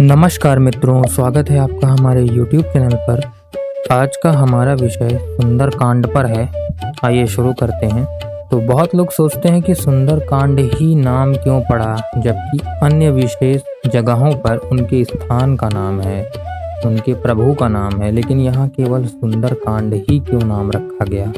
नमस्कार मित्रों, स्वागत है आपका हमारे YouTube चैनल पर। आज का हमारा विषय सुंदरकांड पर है। आइए शुरू करते हैं। तो बहुत लोग सोचते हैं कि सुंदरकांड ही नाम क्यों पड़ा, जबकि अन्य विशेष जगहों पर उनके स्थान का नाम है, उनके प्रभु का नाम है, लेकिन यहाँ केवल सुंदरकांड ही क्यों नाम रखा गया।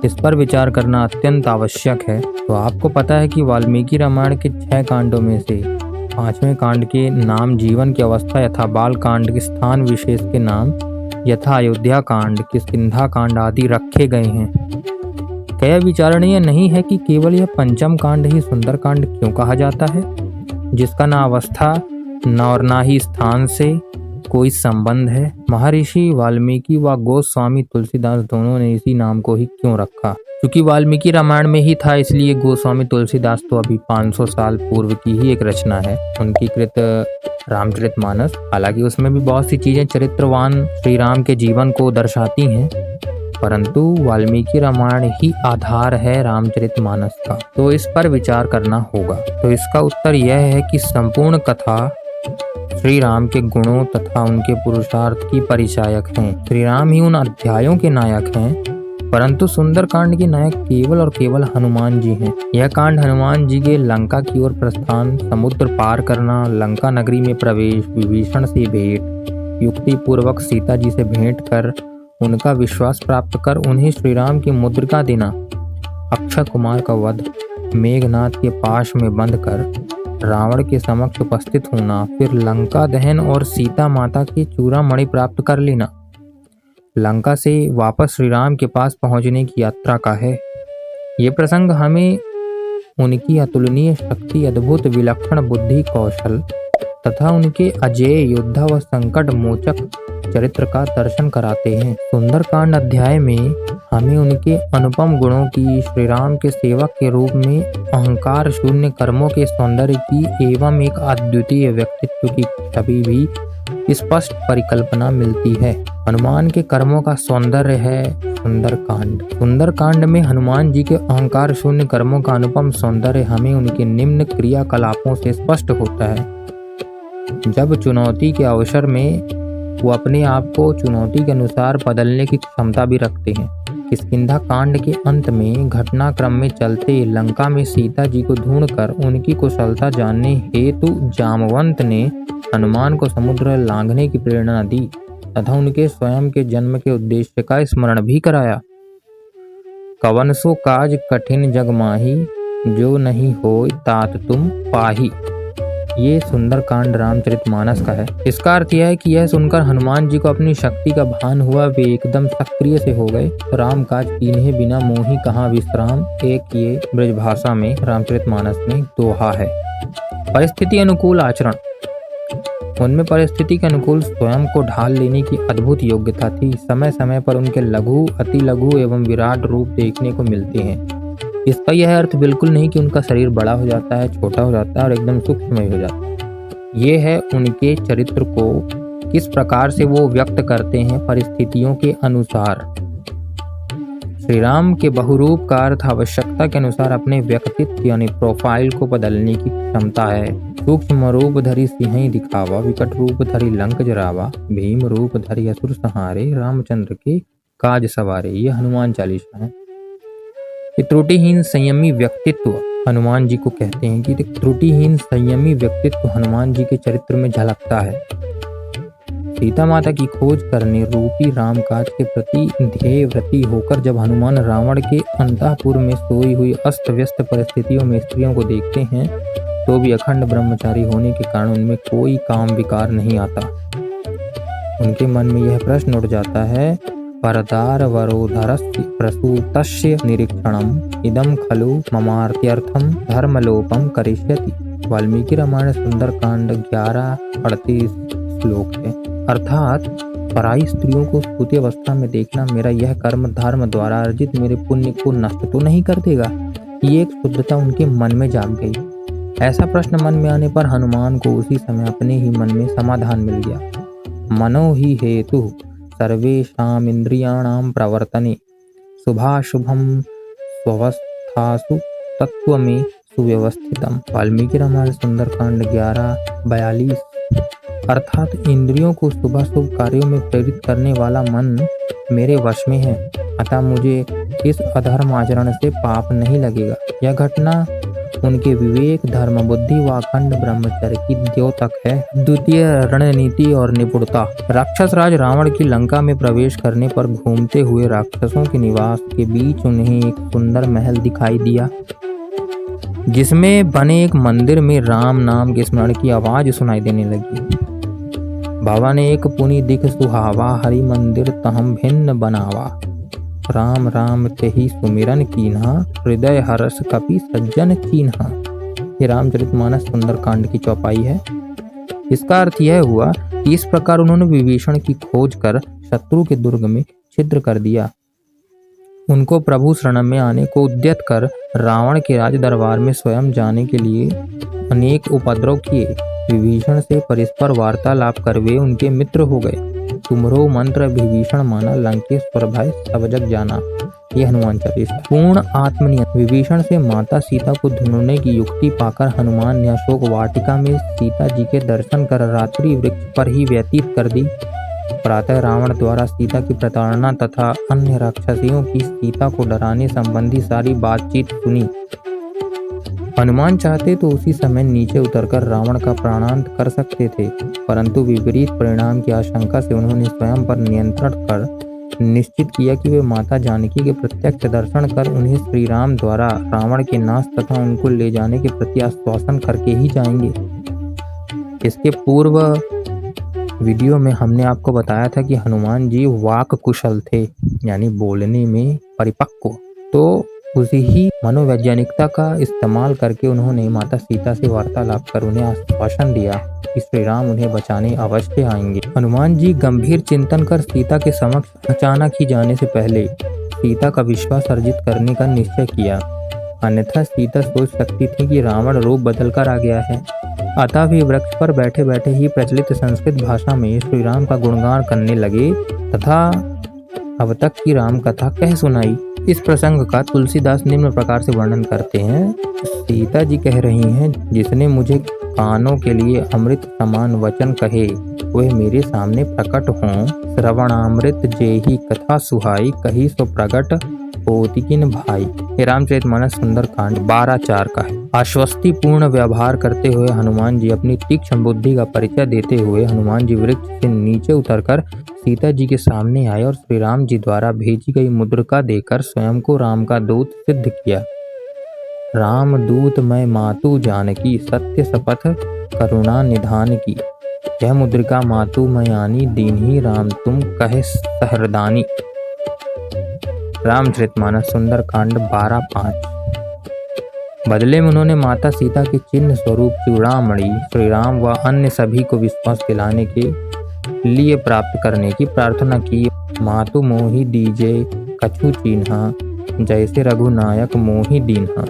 इस पर विचार करना अत्यंत आवश्यक है। तो आपको पता है कि वाल्मीकि रामायण के 6 कांडों में से 5वें कांड के नाम जीवन की अवस्था यथा बाल कांड के स्थान विशेष के नाम यथा अयोध्या कांड, किष्किंधा कांड आदि रखे गए हैं। क्या विचारणीय नहीं है कि केवल यह 5म कांड ही सुंदरकांड क्यों कहा जाता है, जिसका न अवस्था न और ना ही स्थान से कोई संबंध है। महर्षि वाल्मीकि व गोस्वामी तुलसीदास दोनों ने इसी नाम को ही क्यों रखा। क्योंकि वाल्मीकि रामायण में ही था, इसलिए गोस्वामी तुलसीदास तो अभी 500 साल पूर्व की ही एक रचना है, उनकी कृत रामचरितमानस। हालांकि उसमें भी बहुत सी चीजें चरित्रवान श्री राम के जीवन को दर्शाती हैं, परंतु वाल्मीकि रामायण ही आधार है रामचरितमानस का। तो इस पर विचार करना होगा। तो इसका उत्तर यह है कि संपूर्ण कथा श्री राम के गुणों तथा उनके पुरुषार्थ की परिचायक हैं। श्री राम ही उन अध्यायों के नायक हैं, परंतु सुंदरकांड के नायक केवल और केवल हनुमान जी हैं। यह कांड हनुमान जी के लंका की ओर प्रस्थान, समुद्र पार करना, लंका नगरी में प्रवेश, विभीषण से भेंट, युक्ति पूर्वक सीता जी से भेंट कर उनका विश्वास प्राप्त कर उन्हें श्री राम की मुद्रिका देना, अक्षय कुमार का वध, मेघनाथ के पाश में बंद कर रावण के समक्ष उपस्थित होना, फिर लंका दहन और सीता माता की चूड़ामणि प्राप्त कर लेना, लंका से वापस श्री राम के पास पहुंचने की यात्रा का है। ये प्रसंग हमें उनकी अतुलनीय शक्ति, अद्भुत विलक्षण बुद्धि कौशल तथा उनके अजेय योद्धा व संकट मोचक चरित्र का दर्शन कराते हैं। सुंदरकांड अध्याय में हमें उनके अनुपम गुणों की, श्री राम के सेवक के रूप में अहंकार शून्य कर्मों के सौंदर्य की एवं एक अद्वितीय व्यक्तित्व की छवि भी स्पष्ट परिकल्पना मिलती है। हनुमान के कर्मों का सौंदर्य है सुंदरकांड। सुंदरकांड में हनुमान जी के अहंकार शून्य कर्मों का अनुपम सौंदर्य हमें उनके निम्न क्रियाकलापों से स्पष्ट होता है। जब चुनौती के अवसर में वो अपने आप को चुनौती के अनुसार बदलने की क्षमता भी रखते हैं। किष्किंधा कांड के अंत में घटनाक्रम में चलते लंका में सीता जी को ढूंढकर उनकी कुशलता जानने हेतु जामवंत ने हनुमान को समुद्र लांघने की प्रेरणा दी तथा उनके स्वयं के जन्म के उद्देश्य का स्मरण भी कराया। कवन सो काज कठिन जग माही, जो नहीं होय तात तुम पाही। ये सुंदरकांड रामचरितमानस का है। इसका अर्थ यह है कि यह सुनकर हनुमान जी को अपनी शक्ति का भान हुआ, वे एकदम सक्रिय से हो गए। राम काज कीन्हे बिना मोहि कहाँ विश्राम, एक ये ब्रजभाषा में रामचरितमानस में दोहा है। परिस्थिति अनुकूल आचरण, उनमें परिस्थिति के अनुकूल स्वयं को ढाल लेने की अद्भुत योग्यता थी। समय समय पर उनके लघु, अति लघु एवं विराट रूप देखने को मिलते हैं। इसका यह अर्थ बिल्कुल नहीं कि उनका शरीर बड़ा हो जाता है, छोटा हो जाता है और एकदम सूक्ष्म हो जाता है। ये है उनके चरित्र को किस प्रकार से वो व्यक्त करते हैं परिस्थितियों के अनुसार। श्री राम के बहुरूप का अर्थ आवश्यकता के अनुसार अपने व्यक्तित्व यानी प्रोफाइल को बदलने की क्षमता है। सूक्ष्म रूप धरि सिंह दिखावा, विकट रूप धरि लंक जरावा, भीम रूप धरि असुर संहारे, रामचंद्र के काज सवारे। ये हनुमान चालीसा है। त्रुटिहीन संयमी व्यक्तित्व हनुमान जी को कहते हैं कि त्रुटिहीन संयमी व्यक्तित्व हनुमान जी के चरित्र में झलकता है। सीता माता की खोज करने रूपी रामकाज के प्रति ध्येयव्रती होकर जब हनुमान रावण के अंतःपुर में सोई हुई अस्त व्यस्त परिस्थितियों में स्त्रियों को देखते हैं, तो भी अखंड ब्रह्मचारी होने के कारण उनमें कोई काम विकार नहीं आता। उनके मन में यह प्रश्न उठ जाता है, परदार वरोधरस्य प्रसूतस्य निरीक्षणम इदम खलु ममार्त्यर्थम धर्मलोपम करिष्यति। वाल्मीकि रामायण सुंदरकांड 11:38 श्लोक है। अर्थात पराई स्त्रियों को सूती अवस्था में देखना मेरा यह कर्म धर्म द्वारा अर्जित मेरे पुण्य को नष्ट तो नहीं कर देगा। ये एक शुद्धता उनके मन में जाग गई। ऐसा प्रश्न मन में आने पर हनुमान को उसी समय अपने ही मन में समाधान मिल गया। मनो ही हेतु सर्वेषाम् इंद्रियाणां प्रवर्तने शुभाशुभम स्वस्थासु तत्व में सुव्यवस्थितम। वाल्मीकि रामायण सुंदरकांड 11:42 अर्थात इंद्रियों को शुभ कार्यों में प्रेरित करने वाला मन मेरे वश में है, अतः मुझे इस अधर्म आचरण से पाप नहीं लगेगा। यह घटना उनके विवेक, धर्म, बुद्धि व अखंड ब्रह्मचर्य की द्योतक है। द्वितीय, रणनीति और निपुणता। राक्षस राज रावण की लंका में प्रवेश करने पर घूमते हुए राक्षसों के निवास के बीच उन्हें एक सुंदर महल दिखाई दिया, जिसमें बने एक मंदिर में राम नाम के स्मरण की आवाज सुनाई देने लगी। बाबा ने एक पुनि दिख सुहावा, हरि मंदिर तहम भिन्न बनावा। राम राम तेहि सुमिरन कीन्हा, हृदय हर्ष कपि सज्जन चीन्हा। ये रामचरितमानस सुंदरकांड की चौपाई है। इसका अर्थ यह हुआ कि इस प्रकार उन्होंने विभीषण की खोज कर शत्रु के दुर्ग में छिद्र कर दिया, उनको प्रभु शरण में आने को उद्यत कर रावण के राज दरबार में स्वयं जाने के लिए अनेक उपद्रव किए। विभीषण से परस्पर वार्तालाप कर वे उनके मित्र हो गए। तुमरो मंत्र विभीषण माना, लंकेश्वर भय सब जग जाना। ये हनुमान चालीसा। पूर्ण आत्मनियंत्रण। विभीषण से माता सीता को ढूंढने की युक्ति पाकर हनुमान ने अशोक वाटिका में सीता जी के दर्शन कर रात्रि वृक्ष पर ही व्यतीत कर दी। प्रातः रावण द्वारा सीता की प्रताड़ना तथा अन्य राक्षसियों की सीता को डराने संबंधी सारी बातचीत सुनी। हनुमान चाहते तो उसी समय नीचे उतरकर रावण का प्राणांत कर सकते थे, परंतु विपरीत परिणाम की आशंका से उन्होंने स्वयं पर नियंत्रण कर निश्चित किया कि वे माता जानकी के प्रत्यक्ष दर्शन कर उन्हें श्री राम द्वारा रावण के नाश तथा उनको ले जाने के प्रति आश्वासन करके ही जाएंगे। इसके पूर्व वीडियो में हमने आपको बताया था कि हनुमान जी वाक कुशल थे, यानी बोलने में परिपक्व। तो उसी ही मनोवैज्ञानिकता का इस्तेमाल करके उन्होंने माता सीता से वार्तालाप कर उन्हें आश्वासन दिया कि श्री राम उन्हें बचाने अवश्य आएंगे। हनुमान जी गंभीर चिंतन कर सीता के समक्ष अचानक ही जाने से पहले सीता का विश्वास अर्जित करने का निश्चय किया, अन्यथा सीता सोच सकती थी कि रावण रूप बदलकर आ गया है। अतः वे वृक्ष पर बैठे बैठे ही प्रचलित संस्कृत भाषा में श्री राम का गुणगान करने लगे तथा अब तक की राम कथा कह सुनाई। इस प्रसंग का तुलसीदास निम्न प्रकार से वर्णन करते हैं। सीता जी कह रही हैं, जिसने मुझे कानों के लिए अमृत समान वचन कहे, वह मेरे सामने प्रकट हों। श्रवणामृत जेहि कथा सुहाई, कही सो प्रकट होति किन भाई। ये रामचरितमानस सुंदरकांड 12:4 का है। आश्वस्ति पूर्ण व्यवहार करते हुए हनुमान जी अपनी तीक्ष्ण बुद्धि का परिचय देते हुए हनुमान जी वृक्ष से नीचे उतरकर सीता जी के सामने आए और श्री राम जी द्वारा भेजी गई मुद्रिका देकर स्वयं को राम का दूत सिद्ध किया। राम दूत मैं मातु जानकी, सत्य शपथ करुणा निधान की। यह मुद्रिका मातु मैं आनी, दीन्ही राम तुम कहे सहृदानी। रामचरितमानस सुंदरकांड 12:5। बदले में उन्होंने माता सीता के चिन्ह स्वरूप चूड़ामणि श्री राम व अन्य सभी को विश्वास दिलाने के लिए प्राप्त करने की प्रार्थना की। मातु मोहि दीजे कछु चिन्हा, जैसे रघुनायक मोहि दीन्हा।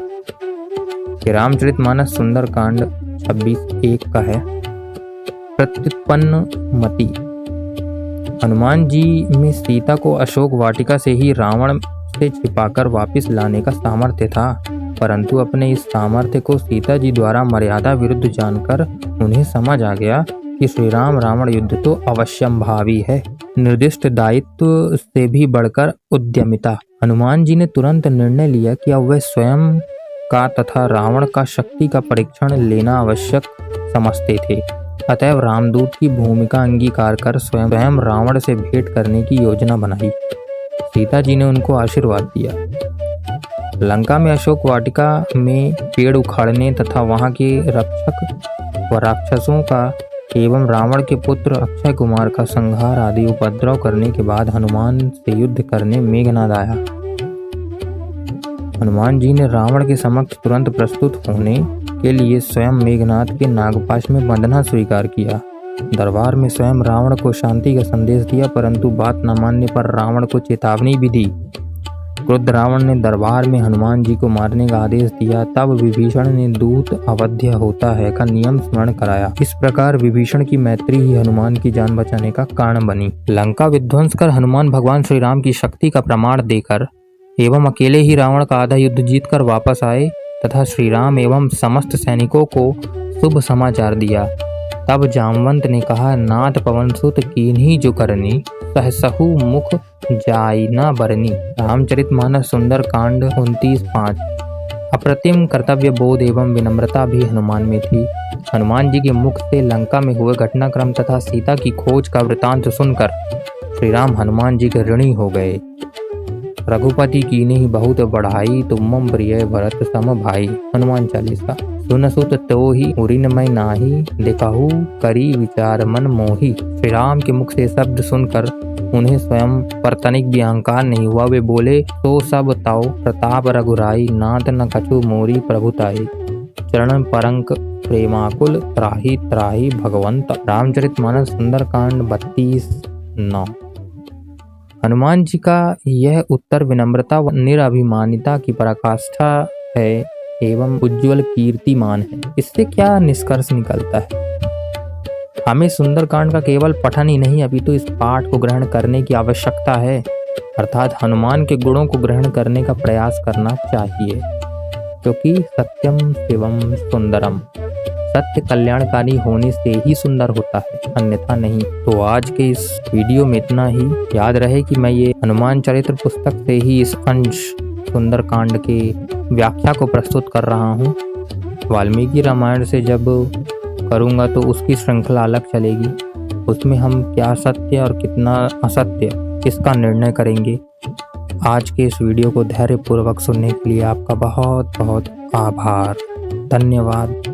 रामचरितमानस सुंदरकांड 26:1 का है। प्रत्युत्पन्न मति। हनुमान जी में सीता को अशोक वाटिका से ही रावण से छिपाकर वापस लाने का सामर्थ्य था, परंतु अपने इस सामर्थ्य को सीता जी द्वारा मर्यादा विरुद्ध जानकर उन्हें समझ आ गया कि श्री राम रावण युद्ध तो अवश्यंभावी है। निर्दिष्ट दायित्व से भी बढ़कर उद्यमिता। हनुमान जी ने तुरंत निर्णय लिया कि अब वह स्वयं का तथा रावण का शक्ति का परीक्षण लेना आवश्यक समझते थे। अतएव रामदूत की भूमिका अंगीकार कर स्वयं रावण से भेंट करने की योजना बनाई। सीता जी ने उनको आशीर्वाद दिया। लंका में अशोक वाटिका में पेड़ उखाड़ने तथा वहां के रक्षक व राक्षसों का एवं रावण के पुत्र अक्षय कुमार का संहार आदि उपद्रव करने के बाद हनुमान से युद्ध करने मेघनाद आया। हनुमान जी ने रावण के समक्ष तुरंत प्रस्तुत होने के लिए स्वयं मेघनाद के नागपाश में बंधना स्वीकार किया। दरबार में स्वयं रावण को शांति का संदेश दिया, परंतु बात न मानने पर रावण को चेतावनी भी दी। क्रुद्ध रावण ने दरबार में हनुमान जी को मारने का आदेश दिया। तब विभीषण ने दूत अवध्य होता है का नियम स्मरण कराया। इस प्रकार विभीषण की मैत्री ही हनुमान की जान बचाने का कारण बनी। लंका विध्वंस कर हनुमान भगवान श्री राम की शक्ति का प्रमाण देकर एवं अकेले ही रावण का आधा युद्ध जीतकर वापस आए तथा श्री राम एवं समस्त सैनिकों को शुभ समाचार दिया। तब जामवंत ने कहा, नाथ पवन सुत कीन्ही जो करनी, सहसहु मुख जाई न बरनी। रामचरितमानस सुंदर कांड 29:5। अप्रतिम कर्तव्य बोध एवं विनम्रता भी हनुमान में थी। हनुमान जी के मुख से लंका में हुए घटनाक्रम तथा सीता की खोज का वृतांत सुनकर श्री राम हनुमान जी के ऋणी हो गए। रघुपति कीन्ही बहुत बढ़ाई, तुम प्रिय भरत सम भाई। हनुमान चालीसा। सुन सुत तो ही उरिन मैं नाही, देखहु करी विचार मन मोही। श्री राम के मुख से शब्द सुनकर उन्हें स्वयं पर तनिक भी अहंकार नहीं हुआ। वे बोले, तो सब ताओ प्रताप रघुराई, नाथ न कछु मोरी प्रभुताई। चरण परंक प्रेमाकुल, त्राहि त्राहि भगवंत। रामचरितमानस सुंदरकांड 32:9। हनुमान जी का यह उत्तर विनम्रता व निरभिमानिता की पराकाष्ठा है एवं उज्ज्वल कीर्तिमान है। इससे क्या निष्कर्ष निकलता है? हमें सुंदरकांड का केवल पठन ही नहीं अपितु इस पाठ को ग्रहण करने की आवश्यकता है, अर्थात हनुमान के गुणों को ग्रहण करने का प्रयास करना चाहिए, क्योंकि सत्यम शिवम सुंदरम, सत्य कल्याणकारी होने से ही सुंदर होता है, अन्यथा नहीं। तो आज के इस वीडियो में इतना ही। याद रहे कि मैं ये हनुमान चरित्र पुस्तक से ही इस अंश सुंदरकांड के व्याख्या को प्रस्तुत कर रहा हूँ। वाल्मीकि रामायण से जब करूँगा तो उसकी श्रृंखला अलग चलेगी, उसमें हम क्या सत्य और कितना असत्य इसका निर्णय करेंगे। आज के इस वीडियो को धैर्यपूर्वक सुनने के लिए आपका बहुत बहुत आभार। धन्यवाद।